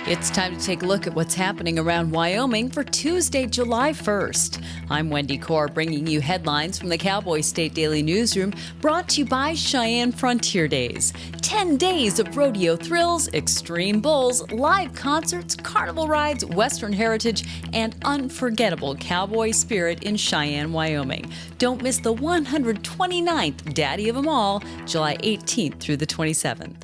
It's time to take a look at what's happening around Wyoming for Tuesday, July 1st. I'm Wendy Corr, bringing you headlines from the Cowboy State Daily newsroom, brought to you by Cheyenne Frontier Days. 10 days of rodeo thrills, extreme bulls, live concerts, carnival rides, Western heritage, and unforgettable cowboy spirit in Cheyenne, Wyoming. Don't miss the 129th Daddy of them all, July 18th through the 27th.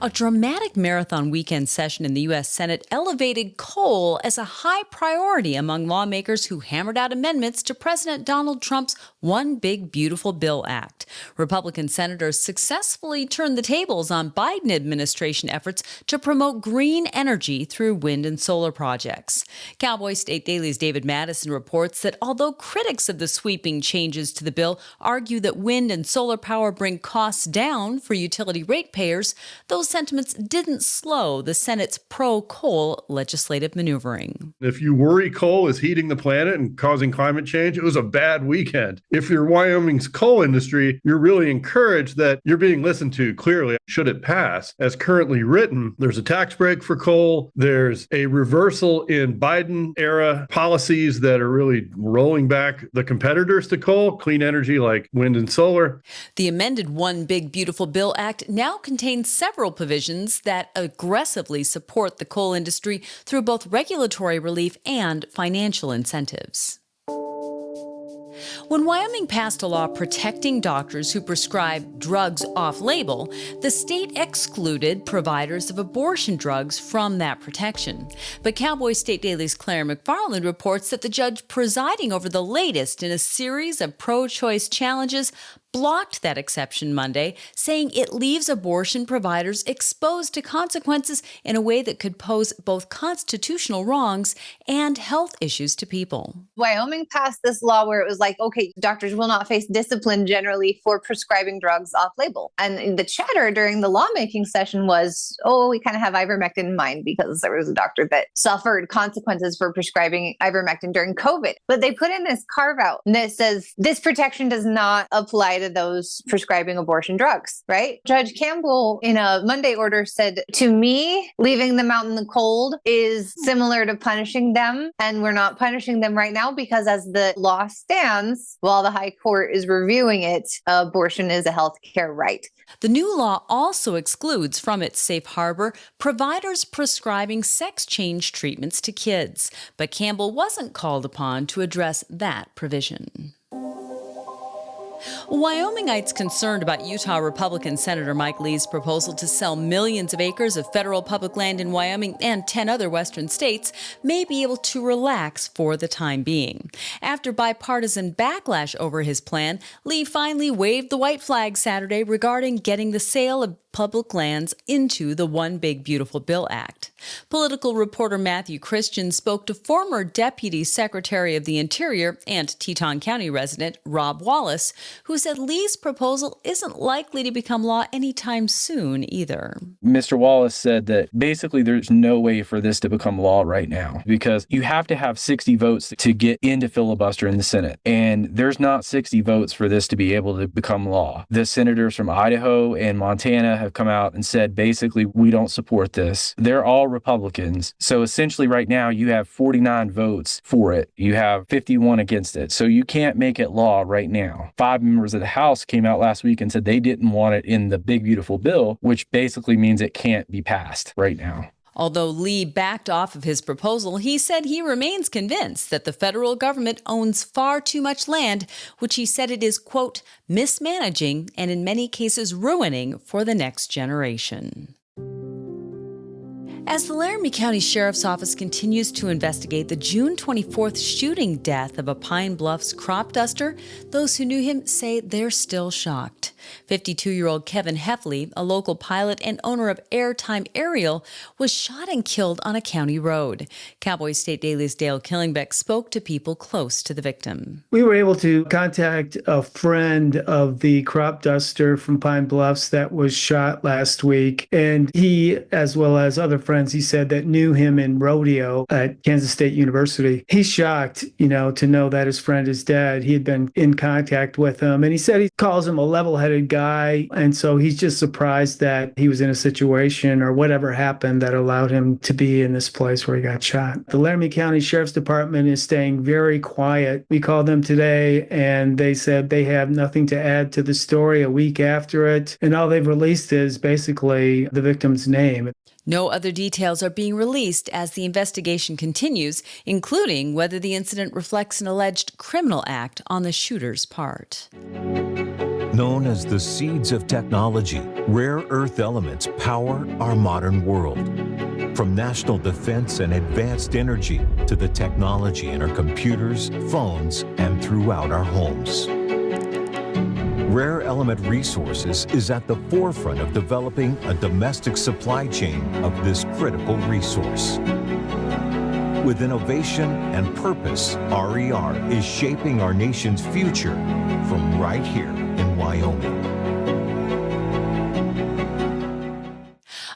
A dramatic marathon weekend session in the U.S. Senate elevated coal as a high priority among lawmakers who hammered out amendments to President Donald Trump's One Big Beautiful Bill Act. Republican senators successfully turned the tables on Biden administration efforts to promote green energy through wind and solar projects. Cowboy State Daily's David Manderson reports that although critics of the sweeping changes to the bill argue that wind and solar power bring costs down for utility ratepayers, those sentiments didn't slow the Senate's pro-coal legislative maneuvering. If you worry coal is heating the planet and causing climate change, it was a bad weekend. If you're Wyoming's coal industry, you're really encouraged that you're being listened to clearly. Should it pass, as currently written, there's a tax break for coal. There's a reversal in Biden-era policies that are really rolling back the competitors to coal, clean energy like wind and solar. The amended One Big Beautiful Bill Act now contains several provisions that aggressively support the coal industry through both regulatory relief and financial incentives. When Wyoming passed a law protecting doctors who prescribe drugs off-label, the state excluded providers of abortion drugs from that protection. But Cowboy State Daily's Claire McFarland reports that the judge presiding over the latest in a series of pro-choice challenges blocked that exception Monday, saying it leaves abortion providers exposed to consequences in a way that could pose both constitutional wrongs and health issues to people. Wyoming passed this law where it was like, okay, doctors will not face discipline generally for prescribing drugs off-label. And the chatter during the lawmaking session was, we kind of have ivermectin in mind because there was a doctor that suffered consequences for prescribing ivermectin during COVID. But they put in this carve-out that says this protection does not apply to those prescribing abortion drugs, right? Judge Campbell in a Monday order said, to me, leaving them out in the cold is similar to punishing them. And we're not punishing them right now because as the law stands, while the high court is reviewing it, abortion is a health care right. The new law also excludes from its safe harbor providers prescribing sex change treatments to kids. But Campbell wasn't called upon to address that provision. Wyomingites concerned about Utah Republican Senator Mike Lee's proposal to sell millions of acres of federal public land in Wyoming and 10 other western states may be able to relax for the time being. After bipartisan backlash over his plan, Lee finally waved the white flag Saturday regarding getting the sale of public lands into the One Big Beautiful Bill Act. Political reporter Matthew Christian spoke to former Deputy Secretary of the Interior and Teton County resident Rob Wallace, who said Lee's proposal isn't likely to become law anytime soon either. Mr. Wallace said that basically there's no way for this to become law right now because you have to have 60 votes to get into filibuster in the Senate. And there's not 60 votes for this to be able to become law. The senators from Idaho and Montana have come out and said, basically, we don't support this. They're all Republicans. So essentially right now you have 49 votes for it. You have 51 against it. So you can't make it law right now. 5 members of the House came out last week and said they didn't want it in the Big Beautiful Bill, which basically means it can't be passed right now. Although Lee backed off of his proposal, he said he remains convinced that the federal government owns far too much land, which he said it is, quote, mismanaging and in many cases ruining for the next generation. As the Laramie County Sheriff's Office continues to investigate the June 24th shooting death of a Pine Bluffs crop duster, those who knew him say they're still shocked. 52-year-old Kevin Heffley, a local pilot and owner of Airtime Aerial, was shot and killed on a county road. Cowboy State Daily's Dale Killingbeck spoke to people close to the victim. We were able to contact a friend of the crop duster from Pine Bluffs that was shot last week, and he, as well as other friends, friends, he said, that knew him in rodeo at Kansas State University. He's shocked, to know that his friend is dead. He had been in contact with him, and he said he calls him a level-headed guy. And so he's just surprised that he was in a situation or whatever happened that allowed him to be in this place where he got shot. The Laramie County Sheriff's Department is staying very quiet. We called them today, and they said they have nothing to add to the story a week after it. And all they've released is basically the victim's name. No other details are being released as the investigation continues, including whether the incident reflects an alleged criminal act on the shooter's part. Known as the seeds of technology, rare earth elements power our modern world. From national defense and advanced energy to the technology in our computers, phones, and throughout our homes. Rare Element Resources is at the forefront of developing a domestic supply chain of this critical resource. With innovation and purpose, RER is shaping our nation's future from right here in Wyoming.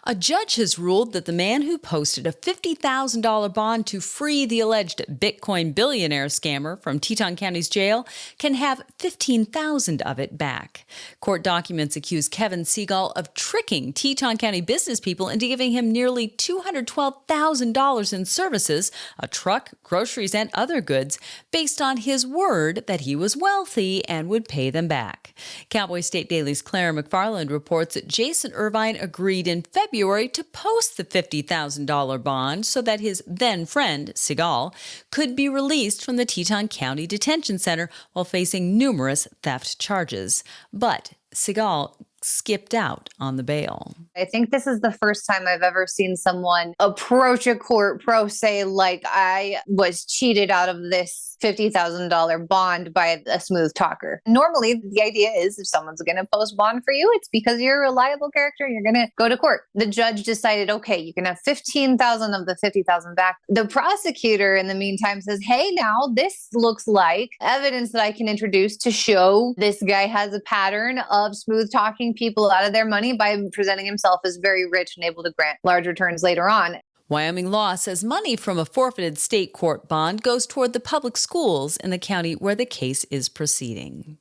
A judge has ruled that the man who posted a $50,000 bond to free the alleged Bitcoin billionaire scammer from Teton County's jail can have $15,000 of it back. Court documents accuse Kevin Seagal of tricking Teton County business people into giving him nearly $212,000 in services, a truck, groceries, and other goods, based on his word that he was wealthy and would pay them back. Cowboy State Daily's Clara McFarland reports that Jason Irvine agreed in February to post the $50,000 bond so that his then friend, Seagal, could be released from the Teton County Detention Center while facing numerous theft charges. But Seagal skipped out on the bail. I think this is the first time I've ever seen someone approach a court pro se like, I was cheated out of this $50,000 bond by a smooth talker. Normally, the idea is if someone's going to post bond for you, it's because you're a reliable character and you're going to go to court. The judge decided, okay, you can have $15,000 of the $50,000 back. The prosecutor, in the meantime, says, hey, now this looks like evidence that I can introduce to show this guy has a pattern of smooth talking people out of their money by presenting himself as very rich and able to grant large returns later on. Wyoming law says money from a forfeited state court bond goes toward the public schools in the county where the case is proceeding.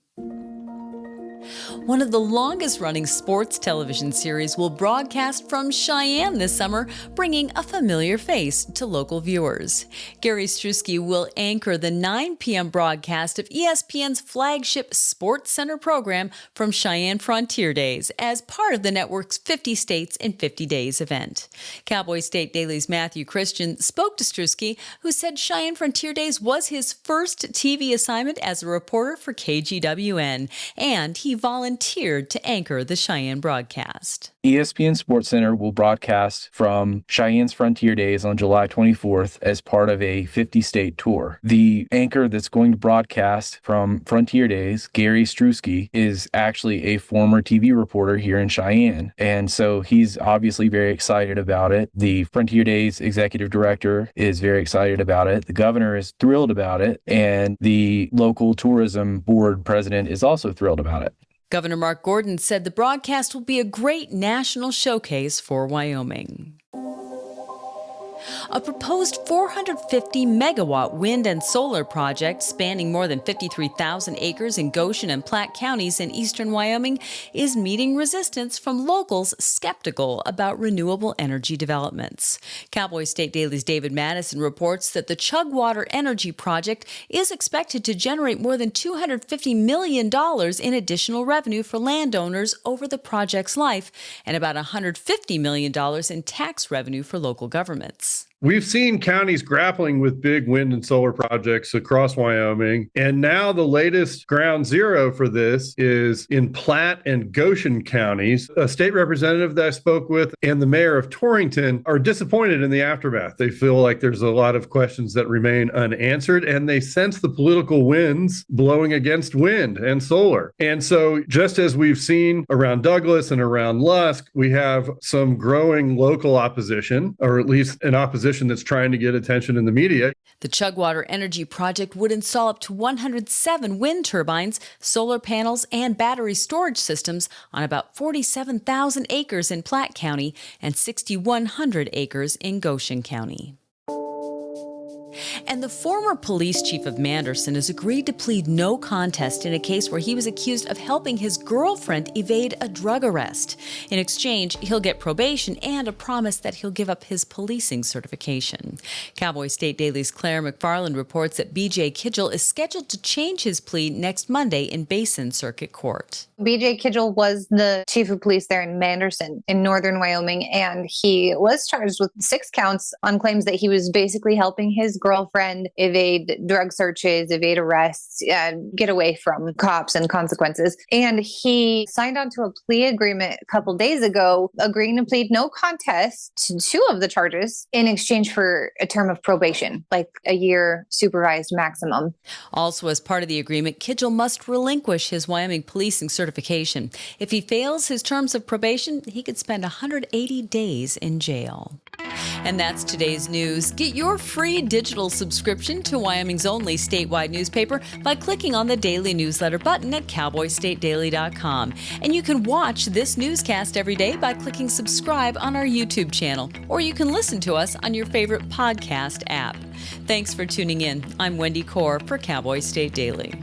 One of the longest-running sports television series will broadcast from Cheyenne this summer, bringing a familiar face to local viewers. Gary Struski will anchor the 9 p.m. broadcast of ESPN's flagship Sports Center program from Cheyenne Frontier Days as part of the network's 50 States in 50 Days event. Cowboy State Daily's Matthew Christian spoke to Struski, who said Cheyenne Frontier Days was his first TV assignment as a reporter for KGWN, and he volunteered to anchor the Cheyenne broadcast. ESPN Sports Center will broadcast from Cheyenne's Frontier Days on July 24th as part of a 50-state tour. The anchor that's going to broadcast from Frontier Days, Gary Struski, is actually a former TV reporter here in Cheyenne, and so he's obviously very excited about it. The Frontier Days executive director is very excited about it. The governor is thrilled about it, and the local tourism board president is also thrilled about it. Governor Mark Gordon said the broadcast will be a great national showcase for Wyoming. A proposed 450-megawatt wind and solar project spanning more than 53,000 acres in Goshen and Platte counties in eastern Wyoming is meeting resistance from locals skeptical about renewable energy developments. Cowboy State Daily's David Madison reports that the Chugwater Energy project is expected to generate more than $250 million in additional revenue for landowners over the project's life and about $150 million in tax revenue for local governments. We've seen counties grappling with big wind and solar projects across Wyoming, and now the latest ground zero for this is in Platte and Goshen counties. A state representative that I spoke with and the mayor of Torrington are disappointed in the aftermath. They feel like there's a lot of questions that remain unanswered, and they sense the political winds blowing against wind and solar. And so just as we've seen around Douglas and around Lusk, we have some growing local opposition, or at least an opposition position that's trying to get attention in the media. The Chugwater Energy project would install up to 107 wind turbines, solar panels, and battery storage systems on about 47,000 acres in Platte County and 6,100 acres in Goshen County. And the former police chief of Manderson has agreed to plead no contest in a case where he was accused of helping his girlfriend evade a drug arrest. In exchange, he'll get probation and a promise that he'll give up his policing certification. Cowboy State Daily's Claire McFarland reports that B.J. Kidgel is scheduled to change his plea next Monday in Basin Circuit Court. B.J. Kidgel was the chief of police there in Manderson in northern Wyoming, and he was charged with 6 counts on claims that he was basically helping his girlfriend evade drug searches, evade arrests, get away from cops and consequences. And he signed onto a plea agreement a couple days ago, agreeing to plead no contest to 2 of the charges in exchange for a term of probation, like a year supervised maximum. Also, as part of the agreement, Kidgel must relinquish his Wyoming policing certification. If he fails his terms of probation, he could spend 180 days in jail. And that's today's news. Get your free digital subscription to Wyoming's only statewide newspaper by clicking on the daily newsletter button at cowboystatedaily.com. And you can watch this newscast every day by clicking subscribe on our YouTube channel, or you can listen to us on your favorite podcast app. Thanks for tuning in. I'm Wendy Corr for Cowboy State Daily.